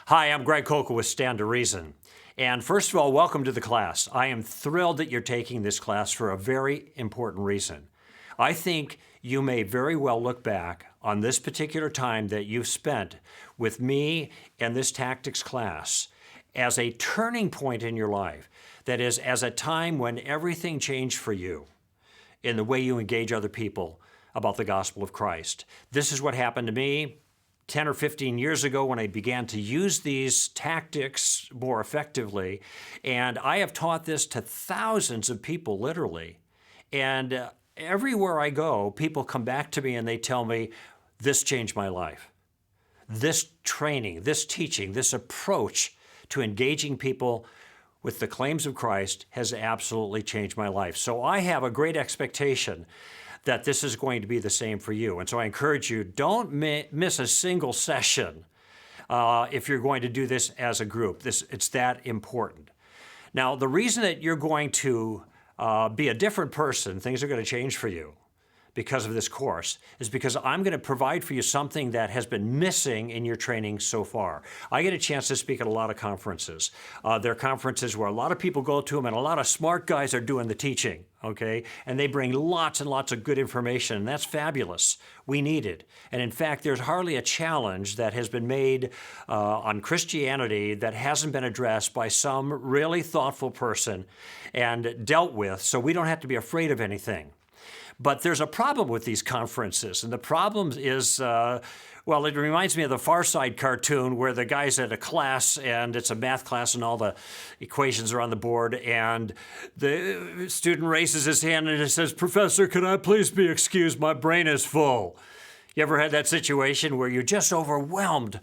Hi, I'm Greg Coca with Stand to Reason. And first of all, welcome to the class. I am thrilled that you're taking this class for a very important reason. I think you may very well look back on this particular time that you've spent with me and this tactics class as a turning point in your life. That is, as a time when everything changed for you in the way you engage other people about the gospel of Christ. This is what happened to me 10 or 15 years ago when I began to use these tactics more effectively. And I have taught this to thousands of people, literally. And everywhere I go, people come back to me and they tell me, this changed my life. This training, this teaching, this approach to engaging people with the claims of Christ has absolutely changed my life. So I have a great expectation that this is going to be the same for you. And so I encourage you, don't miss a single session if you're going to do this as a group. It's that important. Now, the reason that you're going to be a different person, things are going to change for you because of this course, is because I'm going to provide for you something that has been missing in your training so far. I get a chance to speak at a lot of conferences. There are conferences where a lot of people go to them and a lot of smart guys are doing the teaching, okay? And they bring lots and lots of good information, and that's fabulous. We need it. And in fact, there's hardly a challenge that has been made on Christianity that hasn't been addressed by some really thoughtful person and dealt with, so we don't have to be afraid of anything. But there's a problem with these conferences, and the problem is, well, it reminds me of the Far Side cartoon where the guy's at a class, and it's a math class, and all the equations are on the board, and the student raises his hand and he says, "Professor, can I please be excused? My brain is full." You ever had that situation where you're just overwhelmed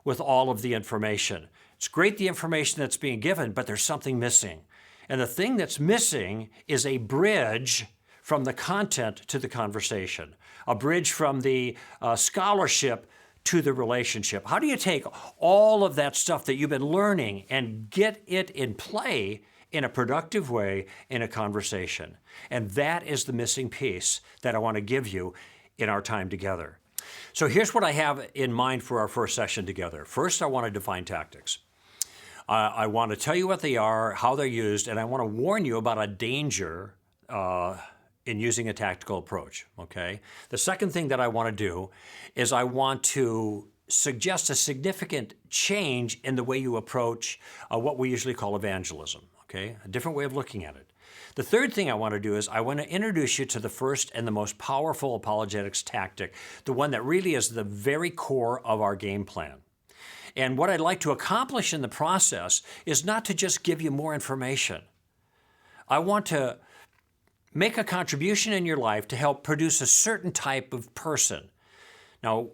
with all of the information? It's great, the information that's being given, but there's something missing. And the thing that's missing is a bridge from the content to the conversation, a bridge from the scholarship to the relationship. How do you take all of that stuff that you've been learning and get it in play in a productive way in a conversation? And that is the missing piece that I want to give you in our time together. So here's what I have in mind for our first session together. First, I want to define tactics. I want to tell you what they are, how they're used, and I want to warn you about a danger in using a tactical approach, okay? The second thing that I want to do is I want to suggest a significant change in the way you approach what we usually call evangelism, okay? A different way of looking at it. The third thing I want to do is I want to introduce you to the first and the most powerful apologetics tactic, the one that really is the very core of our game plan. And what I'd like to accomplish in the process is not to just give you more information. I want to make a contribution in your life to help produce a certain type of person. Now,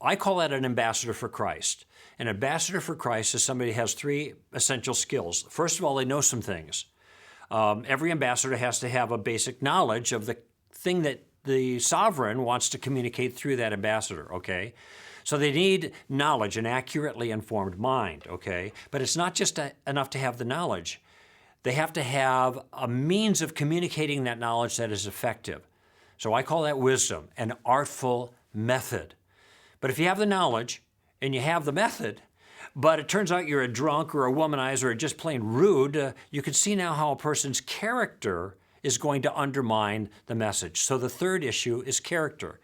I call that an ambassador for Christ. An ambassador for Christ is somebody who has three essential skills. First of all, they know some things. Every ambassador has to have a basic knowledge of the thing that the sovereign wants to communicate through that ambassador, okay? So they need knowledge, an accurately informed mind, okay? But it's not just enough to have the knowledge. They have to have a means of communicating that knowledge that is effective. So I call that wisdom, an artful method. But if you have the knowledge and you have the method, but it turns out you're a drunk or a womanizer or just plain rude, you can see now how a person's character is going to undermine the message. So the third issue is character.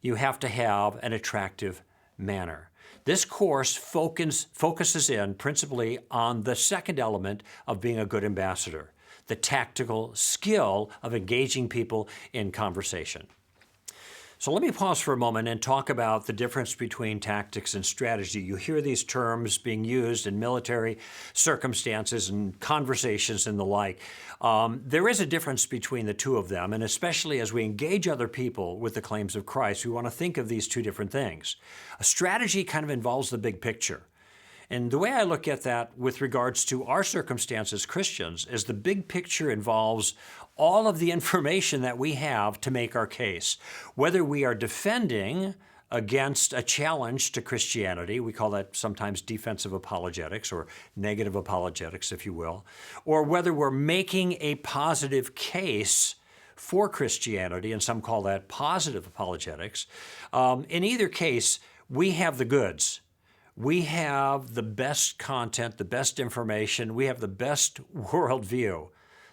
You have to have an attractive manner. This course focuses in principally on the second element of being a good ambassador, the tactical skill of engaging people in conversation. So let me pause for a moment and talk about the difference between tactics and strategy. You hear these terms being used in military circumstances and conversations and the like. There is a difference between the two of them, and especially as we engage other people with the claims of Christ, we want to think of these two different things. A strategy kind of involves the big picture. And the way I look at that with regards to our circumstance as Christians is the big picture involves all of the information that we have to make our case. Whether we are defending against a challenge to Christianity, we call that sometimes defensive apologetics or negative apologetics, if you will, or whether we're making a positive case for Christianity, and some call that positive apologetics. In either case, we have the goods. We have the best content, the best information. We have the best worldview,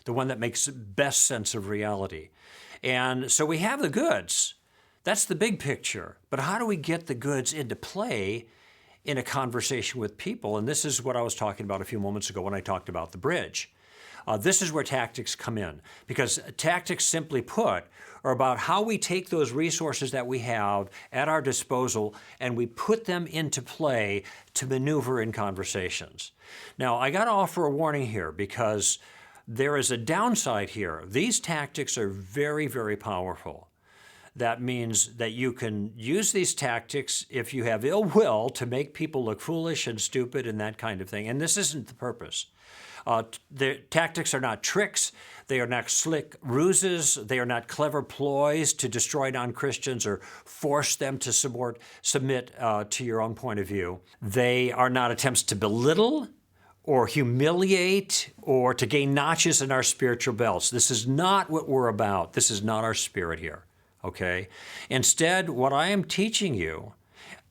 the one that makes best sense of reality. And so we have the goods. That's the big picture. But how do we get the goods into play in a conversation with people? And this is what I was talking about a few moments ago when I talked about the bridge. This is where tactics come in, because tactics, simply put, are about how we take those resources that we have at our disposal and we put them into play to maneuver in conversations. Now, I got to offer a warning here because there is a downside here. These tactics are very, very powerful. That means that you can use these tactics if you have ill will to make people look foolish and stupid and that kind of thing. And this isn't the purpose. The tactics are not tricks. They are not slick ruses. They are not clever ploys to destroy non-Christians or force them to submit to your own point of view. They are not attempts to belittle or humiliate or to gain notches in our spiritual belts. This is not what we're about. This is not our spirit here, okay? Instead, what I am teaching you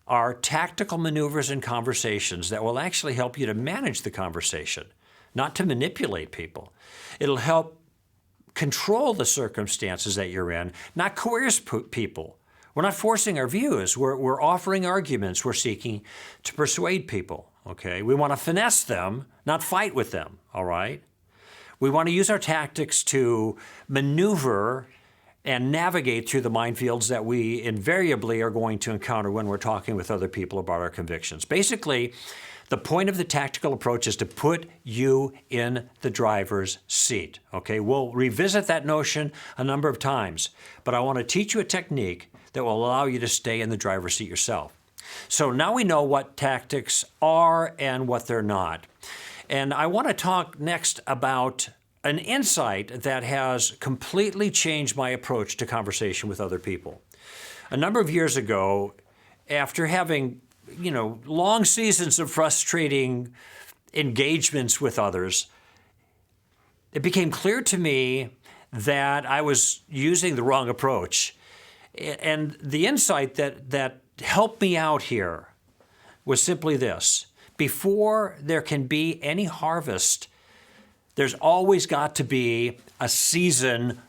are tactical maneuvers and conversations that will actually help you to manage the conversation, not to manipulate people. It'll help control the circumstances that you're in, not coerce people. We're not forcing our views. We're offering arguments. We're seeking to persuade people, okay? We want to finesse them, not fight with them, all right? We want to use our tactics to maneuver and navigate through the minefields that we invariably are going to encounter when we're talking with other people about our convictions. Basically, the point of the tactical approach is to put you in the driver's seat, okay? We'll revisit that notion a number of times, but I want to teach you a technique that will allow you to stay in the driver's seat yourself. So now we know what tactics are and what they're not. And I want to talk next about an insight that has completely changed my approach to conversation with other people. A number of years ago, after having long seasons of frustrating engagements with others, it became clear to me that I was using the wrong approach. And the insight that helped me out here was simply this: before there can be any harvest, there's always got to be a season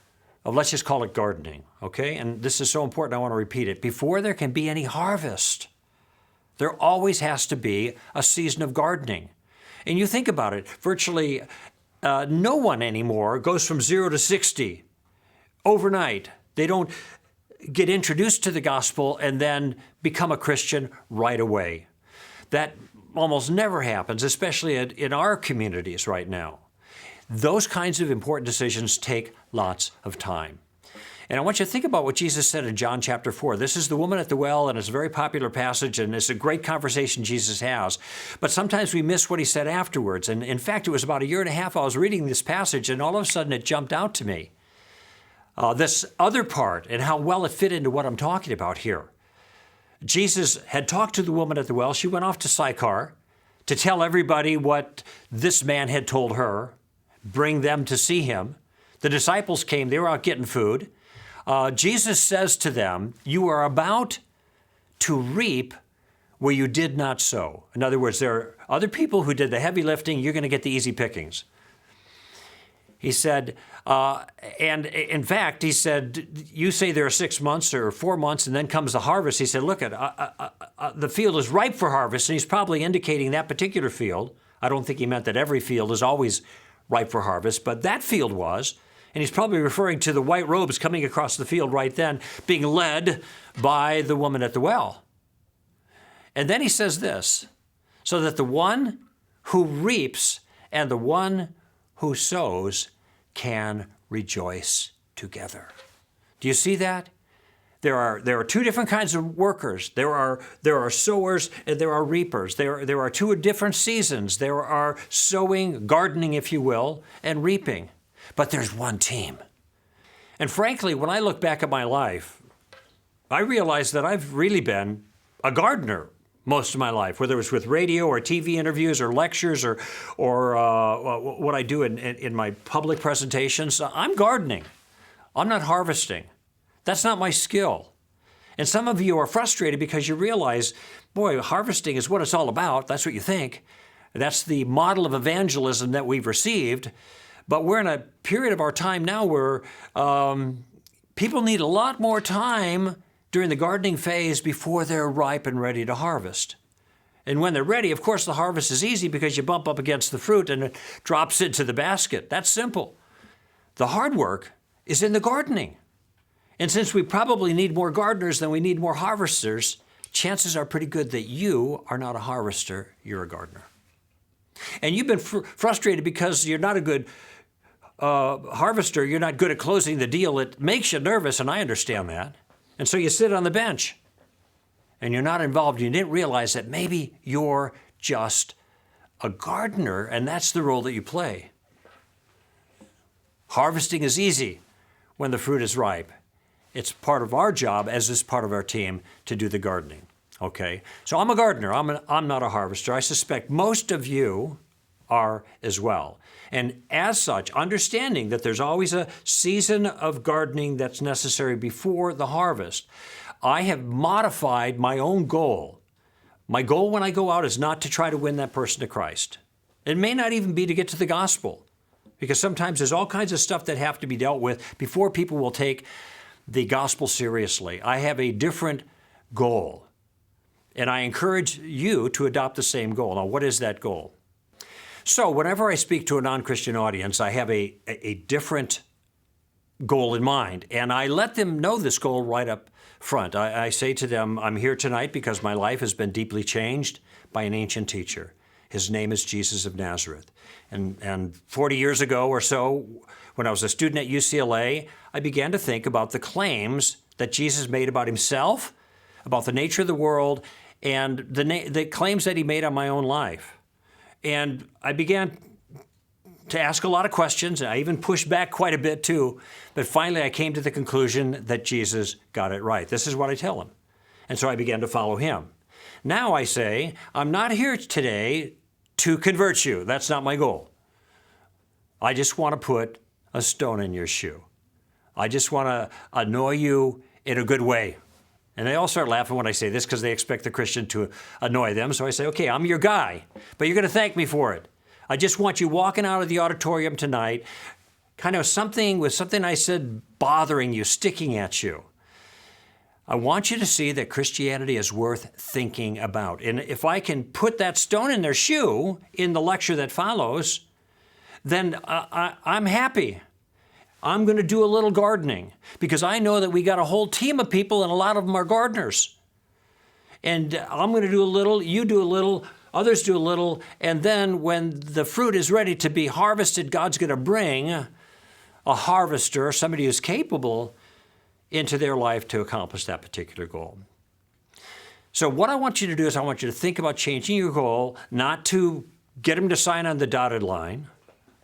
of, let's just call it gardening, okay? And this is so important, I want to repeat it. Before there can be any harvest, there always has to be a season of gardening. And you think about it, virtually no one anymore goes from 0 to 60 overnight. They don't get introduced to the gospel and then become a Christian right away. That almost never happens, especially in our communities right now. Those kinds of important decisions take lots of time. And I want you to think about what Jesus said in John chapter 4. This is the woman at the well, and it's a very popular passage, and it's a great conversation Jesus has. But sometimes we miss what he said afterwards. And in fact, it was about a year and a half I was reading this passage, and all of a sudden it jumped out to me. This other part and how well it fit into what I'm talking about here. Jesus had talked to the woman at the well. She went off to Sychar to tell everybody what this man had told her, bring them to see him. The disciples came. They were out getting food. Jesus says to them, you are about to reap where you did not sow. In other words, there are other people who did the heavy lifting. You're going to get the easy pickings. He said, and in fact, he said, you say there are 6 months or 4 months, and then comes the harvest. He said, look, the field is ripe for harvest, and he's probably indicating that particular field. I don't think he meant that every field is always ripe for harvest, but that field was. And he's probably referring to the white robes coming across the field right then, being led by the woman at the well. And then he says this, so that the one who reaps and the one who sows can rejoice together. Do you see that? There are two different kinds of workers. There are sowers and there are reapers. There are two different seasons. There are sowing, gardening, if you will, and reaping. But there's one team. And frankly, when I look back at my life, I realize that I've really been a gardener most of my life, whether it was with radio or TV interviews or lectures or what I do in my public presentations. I'm gardening. I'm not harvesting. That's not my skill. And some of you are frustrated because you realize, boy, harvesting is what it's all about. That's what you think. That's the model of evangelism that we've received. But we're in a period of our time now where people need a lot more time during the gardening phase before they're ripe and ready to harvest. And when they're ready, of course, the harvest is easy because you bump up against the fruit and it drops into the basket. That's simple. The hard work is in the gardening. And since we probably need more gardeners than we need more harvesters, chances are pretty good that you are not a harvester, you're a gardener. And you've been frustrated because you're not a good harvester, you're not good at closing the deal. It makes you nervous, and I understand that. And so you sit on the bench, and you're not involved. You didn't realize that maybe you're just a gardener, and that's the role that you play. Harvesting is easy when the fruit is ripe. It's part of our job, as is part of our team, to do the gardening. Okay? So I'm a gardener. I'm not a harvester. I suspect most of you are as well. And as such, understanding that there's always a season of gardening that's necessary before the harvest, I have modified my own goal. My goal when I go out is not to try to win that person to Christ. It may not even be to get to the gospel, because sometimes there's all kinds of stuff that have to be dealt with before people will take the gospel seriously. I have a different goal, and I encourage you to adopt the same goal. Now, what is that goal? So whenever I speak to a non-Christian audience, I have a different goal in mind, and I let them know this goal right up front. I say to them, I'm here tonight because my life has been deeply changed by an ancient teacher. His name is Jesus of Nazareth. And 40 years ago or so, when I was a student at UCLA, I began to think about the claims that Jesus made about himself, about the nature of the world, and the claims that he made on my own life. And I began to ask a lot of questions. I even pushed back quite a bit too. But finally, I came to the conclusion that Jesus got it right. This is what I tell him. And so I began to follow him. Now I say, I'm not here today to convert you. That's not my goal. I just want to put a stone in your shoe. I just want to annoy you in a good way. And they all start laughing when I say this because they expect the Christian to annoy them. So I say, okay, I'm your guy, but you're going to thank me for it. I just want you walking out of the auditorium tonight, kind of something I said bothering you, sticking at you. I want you to see that Christianity is worth thinking about. And if I can put that stone in their shoe in the lecture that follows, then I'm happy. I'm going to do a little gardening because I know that we got a whole team of people and a lot of them are gardeners. And I'm going to do a little, you do a little, others do a little, and then when the fruit is ready to be harvested, God's going to bring a harvester, somebody who's capable, into their life to accomplish that particular goal. So what I want you to do is I want you to think about changing your goal, not to get them to sign on the dotted line,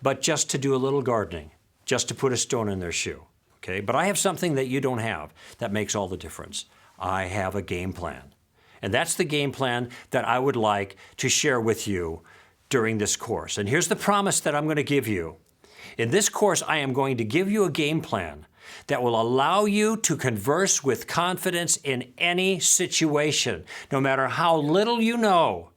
but just to do a little gardening, just to put a stone in their shoe, okay? But I have something that you don't have that makes all the difference. I have a game plan. And that's the game plan that I would like to share with you during this course. And here's the promise that I'm going to give you. In this course, I am going to give you a game plan that will allow you to converse with confidence in any situation, no matter how little you know,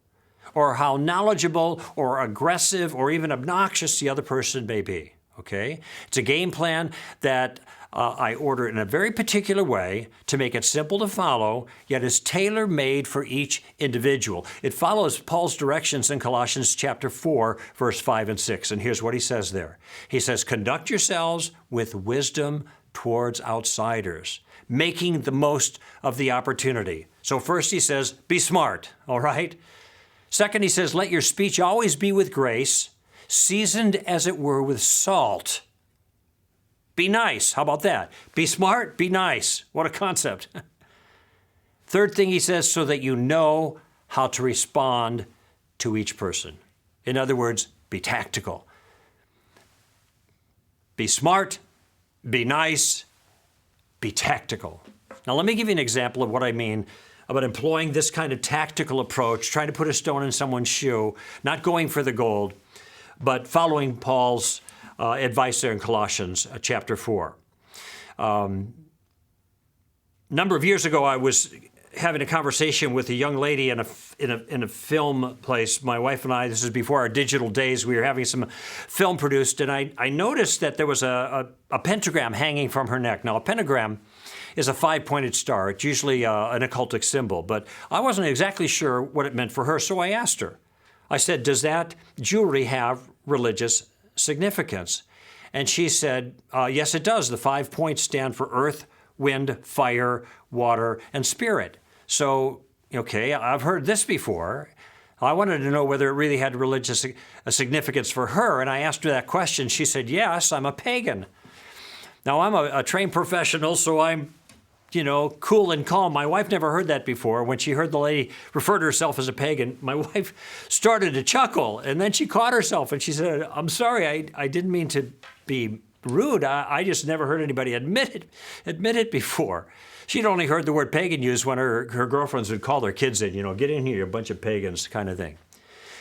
or how knowledgeable or aggressive or even obnoxious the other person may be, okay? It's a game plan that I order in a very particular way to make it simple to follow, yet is tailor-made for each individual. It follows Paul's directions in Colossians chapter 4, verse 5 and 6, and here's what he says there. He says, conduct yourselves with wisdom towards outsiders, making the most of the opportunity. So first he says, be smart, all right? Second, he says, let your speech always be with grace, seasoned as it were with salt. Be nice. How about that? Be smart, be nice. What a concept. Third thing he says, so that you know how to respond to each person. In other words, be tactical. Be smart, be nice, be tactical. Now let me give you an example of what I mean about employing this kind of tactical approach, trying to put a stone in someone's shoe, not going for the gold, but following Paul's advice there in Colossians chapter 4. number of years ago, I was having a conversation with a young lady in a film place. My wife and I, this is before our digital days, we were having some film produced, and I noticed that there was a pentagram hanging from her neck. Now, a pentagram is a 5-pointed star. It's usually an occultic symbol, but I wasn't exactly sure what it meant for her, so I asked her. I said, does that jewelry have religious significance? And she said, yes, it does. The 5 points stand for earth, wind, fire, water, and spirit. So, okay, I've heard this before. I wanted to know whether it really had religious significance for her, and I asked her that question. She said, yes, I'm a pagan. Now, I'm a trained professional, so I'm, cool and calm. My wife never heard that before. When she heard the lady refer to herself as a pagan, my wife started to chuckle, and then she caught herself, and she said, I'm sorry, I didn't mean to be rude. I just never heard anybody admit it before. She'd only heard the word pagan used when her girlfriends would call their kids in, get in here, a bunch of pagans kind of thing.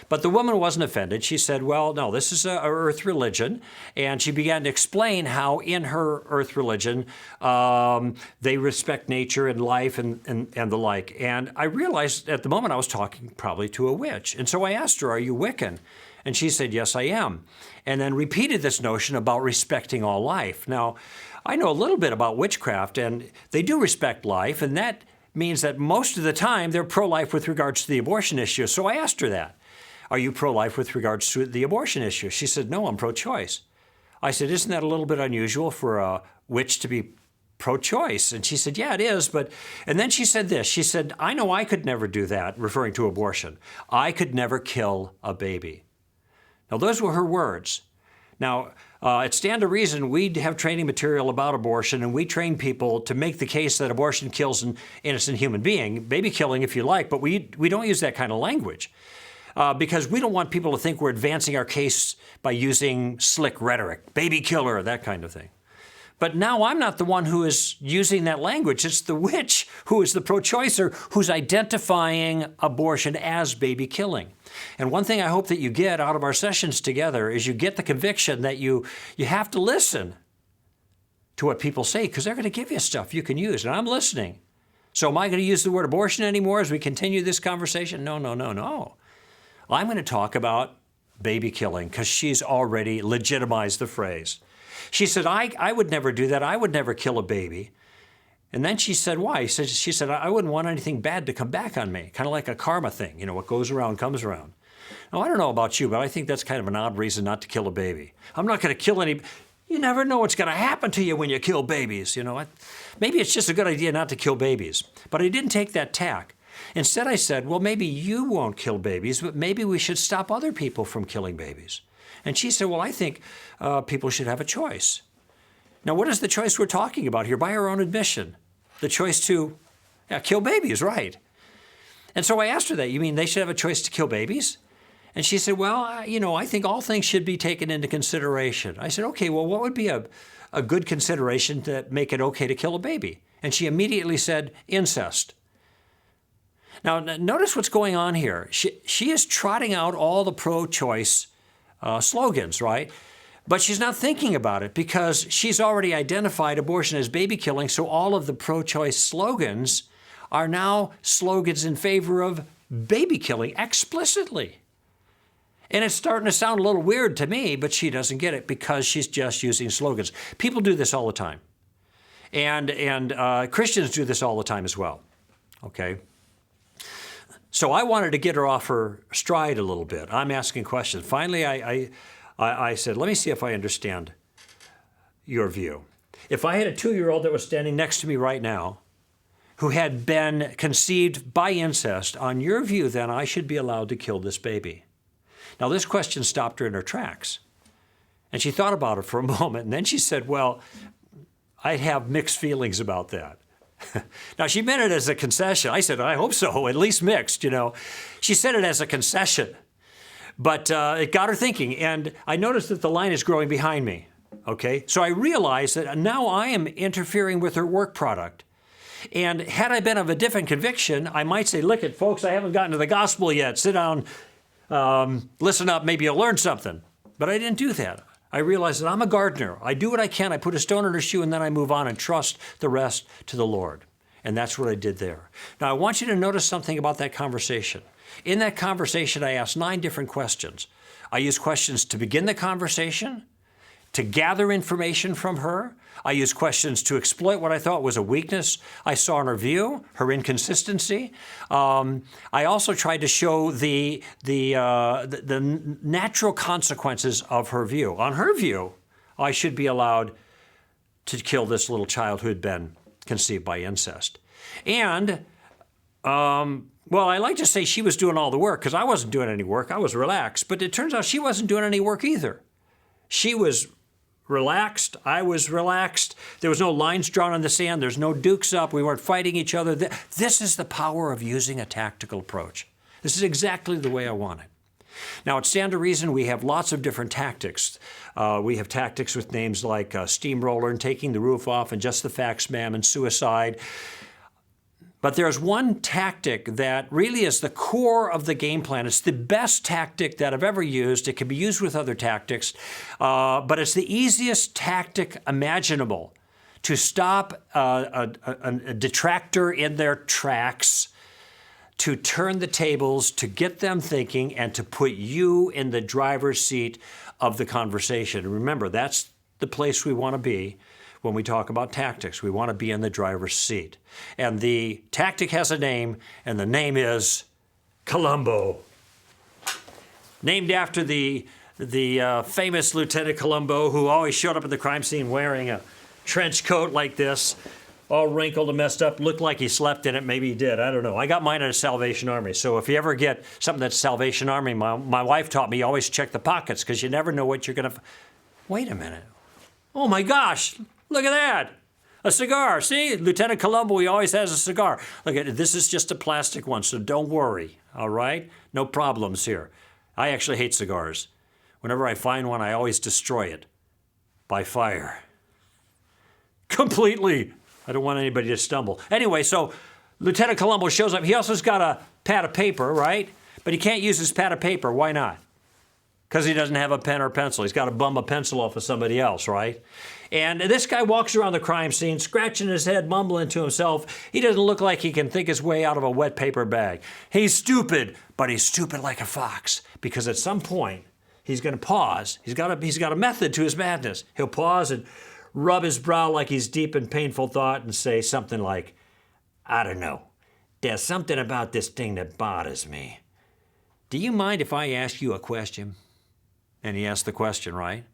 But the woman wasn't offended. She said, well, no, this is a earth religion. And she began to explain how in her earth religion, they respect nature and life and the like. And I realized at the moment I was talking probably to a witch. And so I asked her, are you Wiccan? And she said, yes, I am. And then repeated this notion about respecting all life. Now, I know a little bit about witchcraft, and they do respect life, and that means that most of the time they're pro-life with regards to the abortion issue. So I asked her that. Are you pro-life with regards to the abortion issue? She said, no, I'm pro-choice. I said, isn't that a little bit unusual for a witch to be pro-choice? And she said, yeah, it is. And then she said this. She said, I know I could never do that, referring to abortion. I could never kill a baby. Now, those were her words. Now, at Stand to Reason, we have training material about abortion, and we train people to make the case that abortion kills an innocent human being, baby killing if you like, but we don't use that kind of language because we don't want people to think we're advancing our case by using slick rhetoric, baby killer, that kind of thing. But now I'm not the one who is using that language. It's the witch who is the pro-choicer who's identifying abortion as baby killing. And one thing I hope that you get out of our sessions together is you get the conviction that you have to listen to what people say because they're going to give you stuff you can use. And I'm listening. So am I going to use the word abortion anymore as we continue this conversation? No. I'm going to talk about baby killing because she's already legitimized the phrase. She said, I would never do that. I would never kill a baby. And then she said, why? She said, I wouldn't want anything bad to come back on me, kind of like a karma thing. What goes around comes around. Now, I don't know about you, but I think that's kind of an odd reason not to kill a baby. I'm not going to kill any. You never know what's going to happen to you when you kill babies. Maybe it's just a good idea not to kill babies. But I didn't take that tack. Instead, I said, well, maybe you won't kill babies, but maybe we should stop other people from killing babies. And she said, well, I think people should have a choice. Now, what is the choice we're talking about here? By our own admission, the choice to kill babies, right? And so I asked her that. You mean they should have a choice to kill babies? And she said, well, I think all things should be taken into consideration. I said, okay, well, what would be a good consideration to make it okay to kill a baby? And she immediately said, incest. Now, notice what's going on here. She is trotting out all the pro-choice slogans, right? But she's not thinking about it because she's already identified abortion as baby killing, so all of the pro-choice slogans are now slogans in favor of baby killing explicitly. And it's starting to sound a little weird to me, but she doesn't get it because she's just using slogans. People do this all the time. And Christians do this all the time as well, okay? So I wanted to get her off her stride a little bit. I'm asking questions. Finally, I said, let me see if I understand your view. If I had a 2-year-old that was standing next to me right now who had been conceived by incest, on your view, then I should be allowed to kill this baby. Now, this question stopped her in her tracks. And she thought about it for a moment, and then she said, well, I'd have mixed feelings about that. Now, she meant it as a concession. I said, I hope so, at least mixed, She said it as a concession. But it got her thinking, and I noticed that the line is growing behind me, okay? So I realized that now I am interfering with her work product. And had I been of a different conviction, I might say, look it, folks, I haven't gotten to the gospel yet. Sit down, listen up, maybe you'll learn something. But I didn't do that. I realized that I'm a gardener. I do what I can. I put a stone in her shoe, and then I move on and trust the rest to the Lord. And that's what I did there. Now, I want you to notice something about that conversation. In that conversation, I asked 9 different questions. I used questions to begin the conversation, to gather information from her. I used questions to exploit what I thought was a weakness I saw in her view, her inconsistency. I also tried to show the natural consequences of her view. On her view, I should be allowed to kill this little child who had been conceived by incest. And, well, I like to say she was doing all the work because I wasn't doing any work. I was relaxed. But it turns out she wasn't doing any work either. She was relaxed. I was relaxed. There was no lines drawn on the sand. There's no dukes up. We weren't fighting each other. This is the power of using a tactical approach. This is exactly the way I want it. Now, at Stand to Reason, we have lots of different tactics. We have tactics with names like Steamroller and Taking the Roof Off and Just the Facts, Ma'am and Suicide. But there's one tactic that really is the core of the game plan. It's the best tactic that I've ever used. It can be used with other tactics, but it's the easiest tactic imaginable to stop a detractor in their tracks, to turn the tables, to get them thinking, and to put you in the driver's seat of the conversation. And remember, that's the place we want to be when we talk about tactics. We want to be in the driver's seat. And the tactic has a name, and the name is Columbo. Named after the famous Lieutenant Columbo, who always showed up at the crime scene wearing a trench coat like this, all wrinkled and messed up, looked like he slept in it. Maybe he did. I don't know. I got mine at a Salvation Army. So if you ever get something that's Salvation Army, my wife taught me always check the pockets because you never know what you're going to... Wait a minute. Oh, my gosh. Look at that. A cigar. See? Lieutenant Columbo, he always has a cigar. Look at it. This is just a plastic one, so don't worry. All right? No problems here. I actually hate cigars. Whenever I find one, I always destroy it by fire. Completely. I don't want anybody to stumble. Anyway, so Lieutenant Columbo shows up. He also has got a pad of paper, right? But he can't use his pad of paper. Why not? Because he doesn't have a pen or pencil. He's got to bum a pencil off of somebody else, right? And this guy walks around the crime scene, scratching his head, mumbling to himself. He doesn't look like he can think his way out of a wet paper bag. He's stupid, but he's stupid like a fox. Because at some point, he's going to pause. He's got a method to his madness. He'll pause and rub his brow like he's deep in painful thought and say something like, I don't know. There's something about this thing that bothers me. Do you mind if I ask you a question? And he asks the question, right?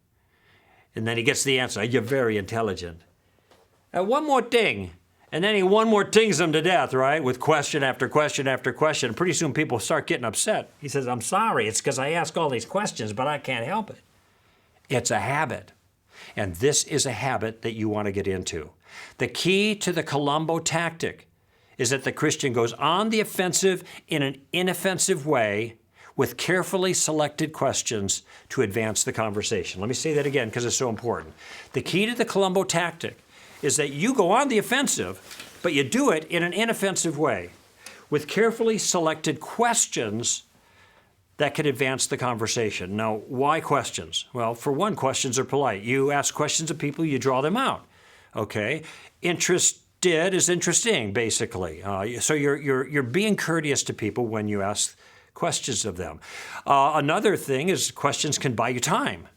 And then he gets the answer. You're very intelligent. And one more thing. And then he one more tings him to death, right? With question after question after question. Pretty soon people start getting upset. He says, I'm sorry. It's because I ask all these questions, but I can't help it. It's a habit. And this is a habit that you want to get into. The key to the Columbo tactic is that the Christian goes on the offensive in an inoffensive way with carefully selected questions to advance the conversation. Let me say that again because it's so important. The key to the Columbo tactic is that you go on the offensive, but you do it in an inoffensive way with carefully selected questions that could advance the conversation. Now, why questions? Well, for one, questions are polite. You ask questions of people, you draw them out, okay? Interested is interesting, basically. So you're being courteous to people when you ask questions of them. Another thing is questions can buy you time.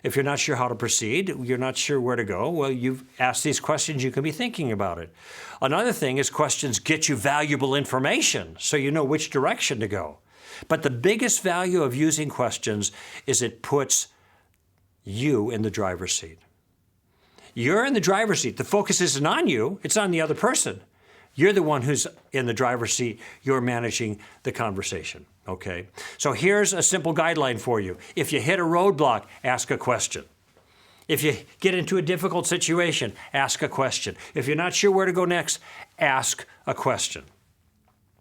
If you're not sure how to proceed, you're not sure where to go, well, you've asked these questions, you can be thinking about it. Another thing is questions get you valuable information, so you know which direction to go. But the biggest value of using questions is it puts you in the driver's seat. You're in the driver's seat. The focus isn't on you, it's on the other person. You're the one who's in the driver's seat. You're managing the conversation, okay? So here's a simple guideline for you. If you hit a roadblock, ask a question. If you get into a difficult situation, ask a question. If you're not sure where to go next, ask a question.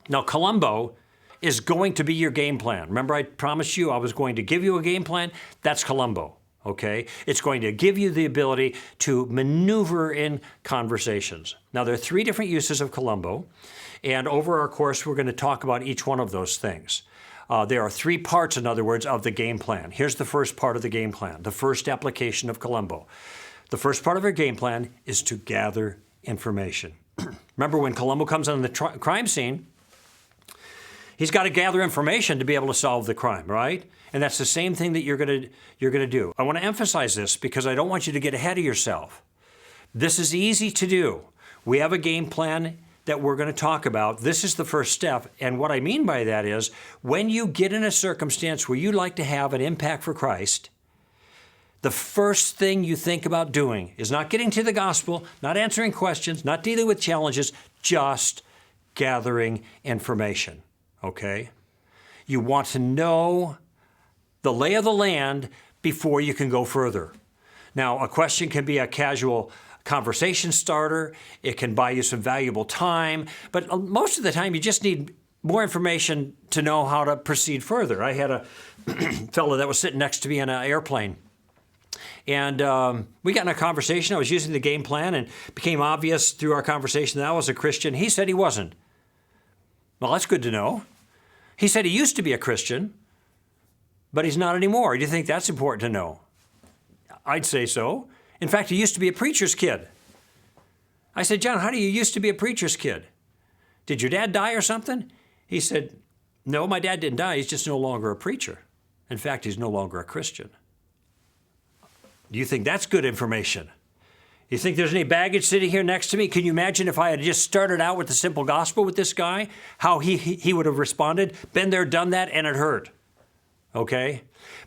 Now, Columbo is going to be your game plan. Remember, I promised you I was going to give you a game plan? That's Columbo, okay? It's going to give you the ability to maneuver in conversations. Now, there are 3 different uses of Columbo, and over our course, we're going to talk about each one of those things. There are 3 parts, in other words, of the game plan. Here's the first part of the game plan, the first application of Columbo. The first part of our game plan is to gather information. Remember when Columbo comes on the crime scene, he's got to gather information to be able to solve the crime, right? And that's the same thing that you're going to do. I want to emphasize this because I don't want you to get ahead of yourself. This is easy to do. We have a game plan that we're going to talk about. This is the first step. And what I mean by that is when you get in a circumstance where you'd like to have an impact for Christ, the first thing you think about doing is not getting to the gospel, not answering questions, not dealing with challenges, just gathering information, okay? You want to know the lay of the land before you can go further. Now, a question can be a casual conversation starter. It can buy you some valuable time, but most of the time you just need more information to know how to proceed further. I had a fellow that was sitting next to me in an airplane, and we got in a conversation. I was using the game plan, and it became obvious through our conversation that I was a Christian. He said he wasn't. Well, that's good to know. He said he used to be a Christian, but he's not anymore. Do you think that's important to know? I'd say so. In fact, he used to be a preacher's kid. I said, John, how do you used to be a preacher's kid? Did your dad die or something? He said, no, my dad didn't die. He's just no longer a preacher. In fact, he's no longer a Christian. Do you think that's good information? You think there's any baggage sitting here next to me? Can you imagine if I had just started out with the simple gospel with this guy, how he would have responded? Been there, done that, and it hurt. Okay?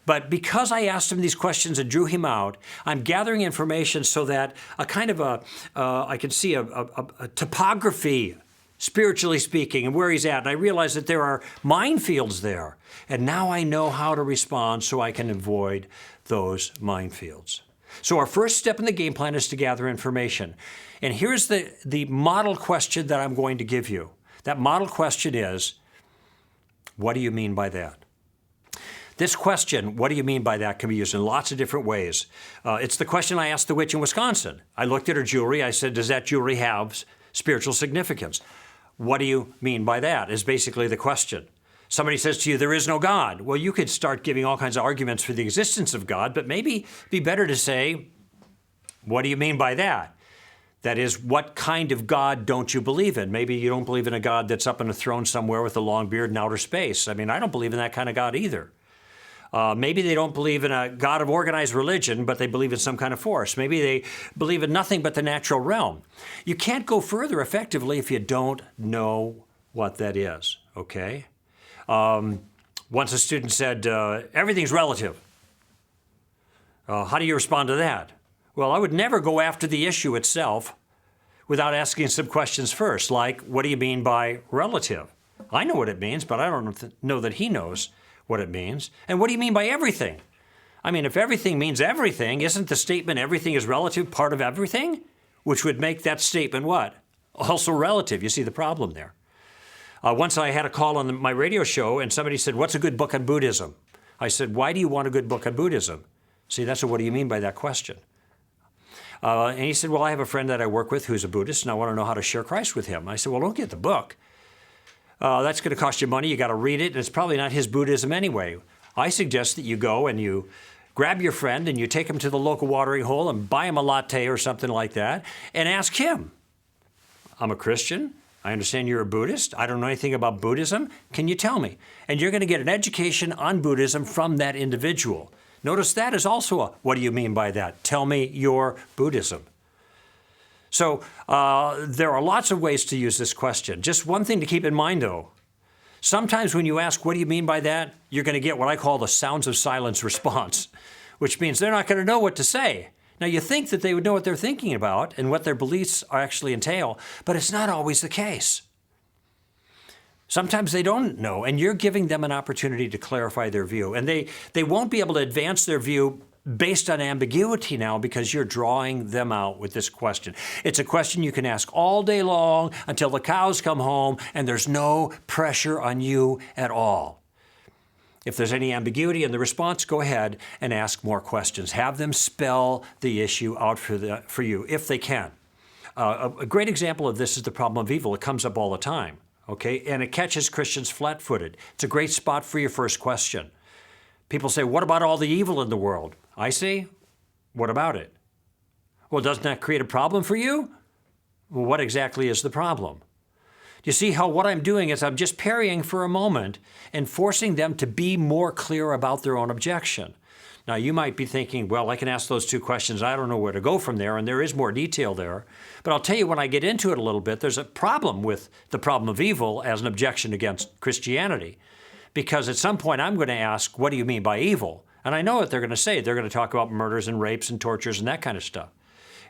But because I asked him these questions and drew him out, I'm gathering information so that a kind of I can see a topography, spiritually speaking, and where he's at. And I realize that there are minefields there. And now I know how to respond so I can avoid those minefields. So our first step in the game plan is to gather information. And here's the model question that I'm going to give you. That model question is, what do you mean by that? This question, what do you mean by that, can be used in lots of different ways. It's the question I asked the witch in Wisconsin. I looked at her jewelry. I said, does that jewelry have spiritual significance? What do you mean by that is basically the question. Somebody says to you, there is no God. Well, you could start giving all kinds of arguments for the existence of God, but maybe it'd be better to say, what do you mean by that? That is, what kind of God don't you believe in? Maybe you don't believe in a God that's up on a throne somewhere with a long beard in outer space. I mean, I don't believe in that kind of God either. Maybe they don't believe in a God of organized religion, but they believe in some kind of force. Maybe they believe in nothing but the natural realm. You can't go further effectively if you don't know what that is, okay? Once a student said, everything's relative. How do you respond to that? Well, I would never go after the issue itself without asking some questions first, like, what do you mean by relative? I know what it means, but I don't know that he knows what it means. And what do you mean by everything? I mean, if everything means everything, isn't the statement everything is relative part of everything? Which would make that statement what? Also relative. You see the problem there. Once I had a call on my radio show and somebody said, what's a good book on Buddhism? I said, why do you want a good book on Buddhism? See, that's what do you mean by that question? And he said, well, I have a friend that I work with who's a Buddhist and I want to know how to share Christ with him. I said, well, don't get the book. That's going to cost you money. You got to read it, and it's probably not his Buddhism anyway. I suggest that you go and you grab your friend and you take him to the local watering hole and buy him a latte or something like that and ask him, I'm a Christian. I understand you're a Buddhist. I don't know anything about Buddhism. Can you tell me? And you're going to get an education on Buddhism from that individual. Notice that is also a, what do you mean by that? Tell me your Buddhism. So there are lots of ways to use this question. Just one thing to keep in mind, though. Sometimes when you ask, what do you mean by that? You're going to get what I call the sounds of silence response, which means they're not going to know what to say. Now, you think that they would know what they're thinking about and what their beliefs actually entail, but it's not always the case. Sometimes they don't know, and you're giving them an opportunity to clarify their view. And they won't be able to advance their view based on ambiguity now because you're drawing them out with this question. It's a question you can ask all day long until the cows come home and there's no pressure on you at all. If there's any ambiguity in the response, go ahead and ask more questions. Have them spell the issue out for you if they can. A great example of this is the problem of evil. It comes up all the time, okay? And it catches Christians flat-footed. It's a great spot for your first question. People say, what about all the evil in the world? I say, what about it? Well, doesn't that create a problem for you? Well, what exactly is the problem? You see how what I'm doing is I'm just parrying for a moment and forcing them to be more clear about their own objection. Now, you might be thinking, well, I can ask those two questions. I don't know where to go from there, and there is more detail there. But I'll tell you, when I get into it a little bit, there's a problem with the problem of evil as an objection against Christianity. Because at some point, I'm going to ask, what do you mean by evil? And I know what they're going to say. They're going to talk about murders and rapes and tortures and that kind of stuff.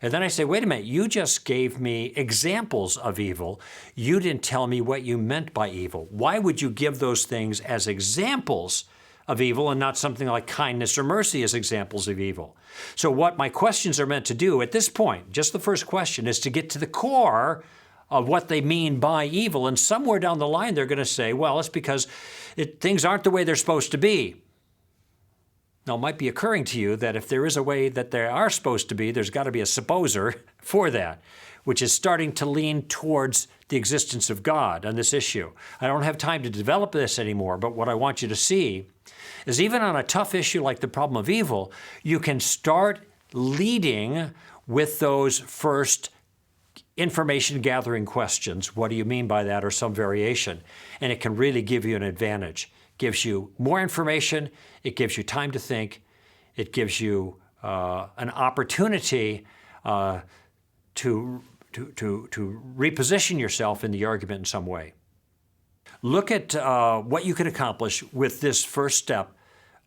And then I say, wait a minute, you just gave me examples of evil. You didn't tell me what you meant by evil. Why would you give those things as examples of evil and not something like kindness or mercy as examples of evil? So what my questions are meant to do at this point, just the first question, is to get to the core of what they mean by evil. And somewhere down the line, they're going to say, well, it's because things aren't the way they're supposed to be. Now, it might be occurring to you that if there is a way that they are supposed to be, there's got to be a supposer for that, which is starting to lean towards the existence of God on this issue. I don't have time to develop this anymore, but what I want you to see is even on a tough issue like the problem of evil, you can start leading with those first information gathering questions. What do you mean by that, or some variation? And it can really give you an advantage. Gives you more information, it gives you time to think, it gives you an opportunity to reposition yourself in the argument in some way. Look at what you can accomplish with this first step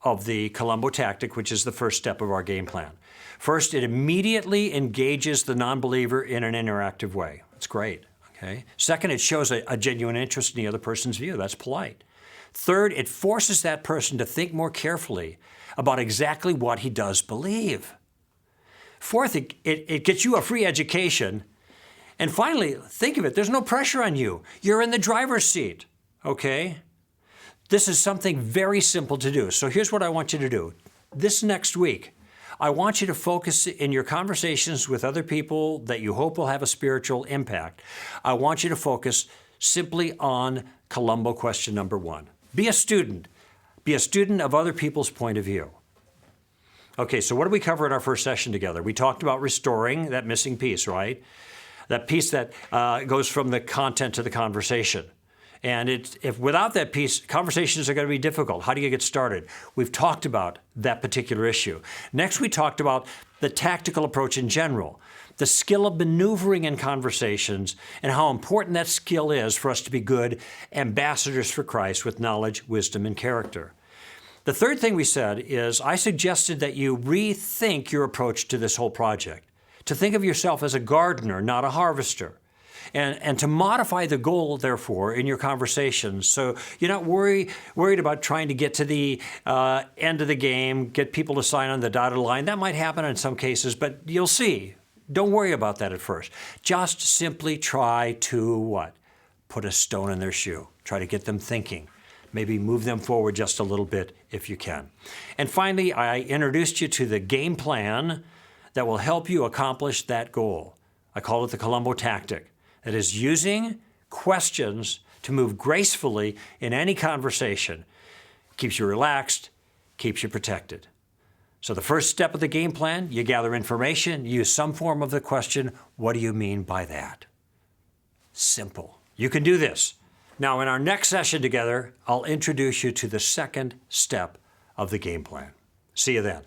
of the Columbo tactic, which is the first step of our game plan. First, it immediately engages the non-believer in an interactive way. That's great. Okay. Second, it shows a genuine interest in the other person's view. That's polite. Third, it forces that person to think more carefully about exactly what he does believe. Fourth, it gets you a free education. And finally, think of it, there's no pressure on you. You're in the driver's seat, okay? This is something very simple to do. So here's what I want you to do. This next week, I want you to focus in your conversations with other people that you hope will have a spiritual impact. I want you to focus simply on Columbo question number 1. Be a student. Be a student of other people's point of view. Okay, so what did we cover in our first session together? We talked about restoring that missing piece, right? That piece that goes from the content to the conversation. And if without that piece, conversations are going to be difficult. How do you get started? We've talked about that particular issue. Next, we talked about the tactical approach in general, the skill of maneuvering in conversations, and how important that skill is for us to be good ambassadors for Christ with knowledge, wisdom, and character. The third thing we said is I suggested that you rethink your approach to this whole project, to think of yourself as a gardener, not a harvester, and to modify the goal, therefore, in your conversations. So you're not worried about trying to get to the end of the game, get people to sign on the dotted line. That might happen in some cases, but you'll see. Don't worry about that at first. Just simply try to what? Put a stone in their shoe. Try to get them thinking. Maybe move them forward just a little bit if you can. And finally, I introduced you to the game plan that will help you accomplish that goal. I call it the Columbo tactic. That is using questions to move gracefully in any conversation. Keeps you relaxed, keeps you protected. So the first step of the game plan, you gather information, use some form of the question, what do you mean by that? Simple. You can do this. Now, in our next session together, I'll introduce you to the second step of the game plan. See you then.